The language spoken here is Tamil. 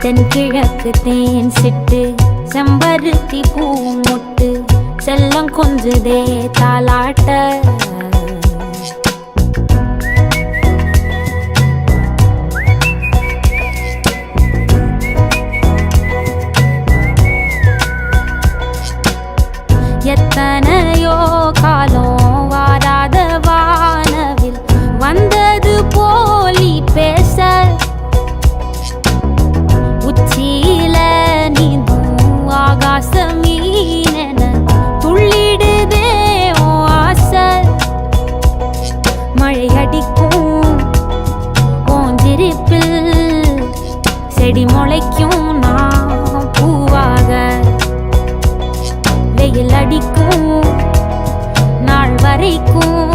தென்கிழக்கு தேன் சிட்டு செம்பருத்தி பூ முட்டு செல்லம் கொஞ்சுதே தாலாட்ட எத்தனையோ காலம் வாராத வானவில் வந்தது போலி பேச உச்சியில நீந்தும் ஆகாச மீனென துள்ளிடுதே உன் ஆசை மழை அடிக்கும் ஓஞ்சிருப்பில் செடி முளைக்கும் நான் பூவாக வெயில் அடிக்கும் நாள் வரைக்கும்